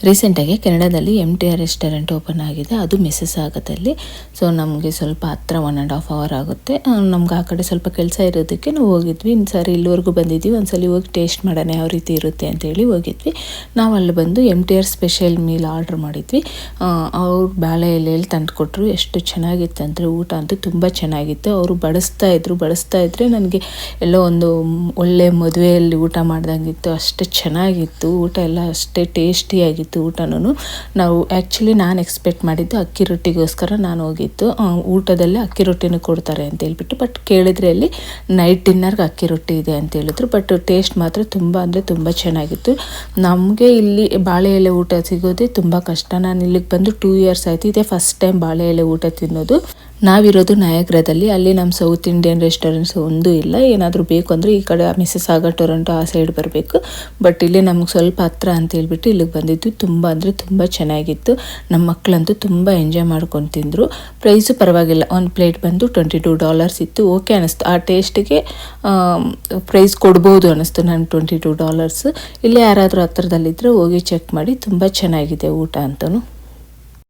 ರೀಸೆಂಟಾಗಿ ಕೆನಡಾದಲ್ಲಿ MTR restaurant open ಆಗಿದೆ. ಅದು ಮಿಸ್ಸೆಸಾಗದಲ್ಲಿ. ಸೊ ನಮಗೆ ಸ್ವಲ್ಪ ಹತ್ರ 1.5 hour ಆಗುತ್ತೆ. ನಮ್ಗೆ ಆ ಕಡೆ ಸ್ವಲ್ಪ ಕೆಲಸ ಇರೋದಕ್ಕೆ ನಾವು ಹೋಗಿದ್ವಿ. ಸರಿ ಇಲ್ಲಿವರೆಗೂ ಬಂದಿದ್ವಿ, ಒಂದ್ಸಲಿ ಹೋಗಿ ಟೇಸ್ಟ್ ಮಾಡೋಣ ಯಾವ ರೀತಿ ಇರುತ್ತೆ ಅಂತೇಳಿ ಹೋಗಿದ್ವಿ. ನಾವು ಅಲ್ಲಿ ಬಂದು MTR ಸ್ಪೆಷಲ್ ಮೀಲ್ ಆರ್ಡ್ರ್ ಮಾಡಿದ್ವಿ. ಅವ್ರು ಬಾಳೆ ಎಲೆಯಲ್ಲಿ ತಂದು ಕೊಟ್ಟರು. ಎಷ್ಟು ಚೆನ್ನಾಗಿತ್ತು ಅಂದರೆ ಊಟ ಅಂತೂ ತುಂಬ ಚೆನ್ನಾಗಿತ್ತು. ಅವರು ಬಡಿಸ್ತಾ ಇದ್ರೆ ನನಗೆ ಎಲ್ಲೋ ಒಂದು ಒಳ್ಳೆ ಮದುವೆಯಲ್ಲಿ ಊಟ ಮಾಡ್ದಂಗಿತ್ತು. ಅಷ್ಟು ಚೆನ್ನಾಗಿತ್ತು ಊಟ ಎಲ್ಲ, ಅಷ್ಟೇ ಟೇಸ್ಟಿಯಾಗಿತ್ತು ಊಟನೂ. ನಾವು ಆ್ಯಕ್ಚುಲಿ ನಾನು ಎಕ್ಸ್ಪೆಕ್ಟ್ ಮಾಡಿದ್ದು ಅಕ್ಕಿ ರೊಟ್ಟಿಗೋಸ್ಕರ ನಾನು ಹೋಗಿದ್ದು. ಊಟದಲ್ಲೇ ಅಕ್ಕಿ ರೊಟ್ಟಿನೂ ಕೊಡ್ತಾರೆ ಅಂತ ಹೇಳ್ಬಿಟ್ಟು, ಬಟ್ ಕೇಳಿದ್ರೆ ಅಲ್ಲಿ ನೈಟ್ ಡಿನ್ನರ್ಗೆ ಅಕ್ಕಿ ರೊಟ್ಟಿ ಇದೆ ಅಂತ ಹೇಳಿದ್ರು. ಬಟ್ ಟೇಸ್ಟ್ ಮಾತ್ರ ತುಂಬ ಅಂದರೆ ತುಂಬ ಚೆನ್ನಾಗಿತ್ತು. ನಮಗೆ ಇಲ್ಲಿ ಬಾಳೆ ಎಲೆ ಊಟ ಸಿಗೋದೇ ತುಂಬ ಕಷ್ಟ. ನಾನು ಇಲ್ಲಿಗೆ ಬಂದು 2 years ಆಯಿತು. ಇದೇ ಫಸ್ಟ್ ಟೈಮ್ ಬಾಳೆ ಎಲೆ ಊಟ ತಿನ್ನೋದು. ನಾವಿರೋದು ನಯಾಗ್ರಾದಲ್ಲಿ. ಅಲ್ಲಿ ನಮ್ಮ ಸೌತ್ ಇಂಡಿಯನ್ ರೆಸ್ಟೋರೆಂಟ್ಸ್ ಒಂದೂ ಇಲ್ಲ. ಏನಾದರೂ ಬೇಕು ಅಂದರೆ ಈ ಕಡೆ ಮಿಸ್ಸೆಸಾಗ, ಟೊರೊಂಟೊ ಆ ಸೈಡ್ ಬರಬೇಕು. ಬಟ್ ಇಲ್ಲಿ ನಮ್ಗೆ ಸ್ವಲ್ಪ ಹತ್ರ ಅಂತ ಹೇಳ್ಬಿಟ್ಟು ಇಲ್ಲಿಗೆ ಬಂದಿದ್ವಿ. ತುಂಬ ಅಂದರೆ ತುಂಬ ಚೆನ್ನಾಗಿತ್ತು. ನಮ್ಮ ಮಕ್ಕಳಂತೂ ತುಂಬ ಎಂಜಾಯ್ ಮಾಡ್ಕೊಂಡು ತಿಂದರು. ಪ್ರೈಸು ಪರವಾಗಿಲ್ಲ. ಒಂದು ಪ್ಲೇಟ್ ಬಂದು $22 ಇತ್ತು. ಓಕೆ ಅನ್ನಿಸ್ತು. ಆ ಟೇಸ್ಟಿಗೆ ಪ್ರೈಸ್ ಕೊಡ್ಬೋದು ಅನ್ನಿಸ್ತು ನಾನು. $22. ಇಲ್ಲೇ ಯಾರಾದರೂ ಹತ್ರದಲ್ಲಿದ್ದರೆ ಹೋಗಿ ಚೆಕ್ ಮಾಡಿ. ತುಂಬ ಚೆನ್ನಾಗಿದೆ ಊಟ ಅಂತಲೂ.